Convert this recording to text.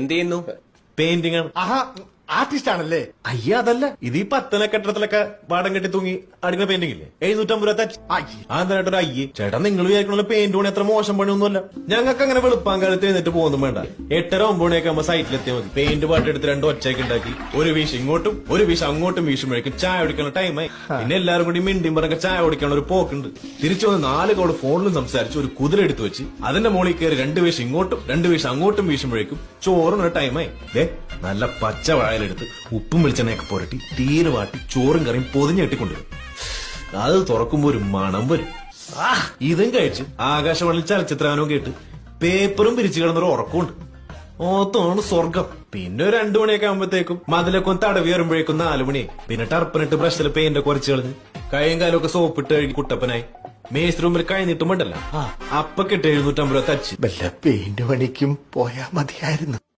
എന്ത് ചെയ്യുന്നു? പെയിന്റിംഗ് ആണ്. ആഹാ, ആർട്ടിസ്റ്റ് ആണല്ലേ? അയ്യ അതല്ല, ഇത് ഈ പത്തന കെട്ടിടത്തിലൊക്കെ പാടം കെട്ടി തൂങ്ങി അടിക്കുന്ന പെയിന്റിംഗ് ഇല്ലേ, 750 രൂപ തച്ച്. അതെന്തായിട്ടൊരു അയ്യേ ചേട്ടാ, നിങ്ങൾ വിചാരിക്കണ പെയിന്റ് പണി എത്ര മോശം പണിയൊന്നുമല്ല. ഞങ്ങൾക്ക് അങ്ങനെ വെളുപ്പാൻ കാലത്ത് എഴുന്നിട്ട് പോകുന്നു വേണ്ട. 8:30 9 മണിയൊക്കെ ആകുമ്പോ സൈറ്റിലെത്തിയാൽ മതി. പെയിന്റ് പാട്ടെടുത്ത് 2 ഒച്ചയൊക്കെ ഉണ്ടാക്കി ഒരു വീശ് ഇങ്ങോട്ടും ഒരു വീശ് അങ്ങോട്ടും വീശുമ്പോഴേക്കും ചായ കുടിക്കാനുള്ള ടൈമായി. പിന്നെ എല്ലാവരും കൂടി മിണ്ടിയും പറഞ്ഞ ചായ കുടിക്കാനുള്ള ഒരു പോക്കുണ്ട്. തിരിച്ചു വന്ന് 4 കോള് ഫോണിലും സംസാരിച്ച് ഒരു കുതിര എടുത്തു വെച്ച് അതിന്റെ മുകളിൽ കയറി 2 വീശ് ഇങ്ങോട്ടും 2 വീശ് അങ്ങോട്ടും വീശുമ്പോഴേക്കും ചോറിനൊരു ടൈമായി. നല്ല പച്ച വാഴയിലെടുത്ത് ഉപ്പും വെളിച്ചെണ്ണയൊക്കെ പുരട്ടി തീരെ വാട്ടി ചോറും കറിയും പൊതിഞ്ഞെട്ടിക്കൊണ്ടുവരും. അത് തുറക്കുമ്പോ ഒരു മണം വരും. ഇതും കഴിച്ച് ആകാശവാണി ചലച്ചിത്രഗാനവും കേട്ട് പേപ്പറും പിരിച്ചു കിടന്നൊരു ഉറക്കമുണ്ട്. ഓത്താണ് സ്വർഗം. പിന്നെ ഒരു 2 മണിയൊക്കെ ആകുമ്പോഴത്തേക്കും മതിലൊക്കെ ഒന്ന് തടവി വരുമ്പോഴേക്കും 4 മണിയായി. പിന്നെ ടർപ്പനിട്ട് ബ്രഷിൽ പെയിന്റ് കുറച്ച് കളഞ്ഞ് കൈയും കാലും ഒക്കെ സോപ്പിട്ട് കഴുകി കുട്ടപ്പനായി. മേസ് റൂമിൽ കൈ നീട്ടുമ്പോണ്ടല്ല അപ്പൊ കിട്ടി 750 രൂപ തച്ച്. വല്ല പെയിന്റ് പണിക്കും പോയാ മതിയായിരുന്നു.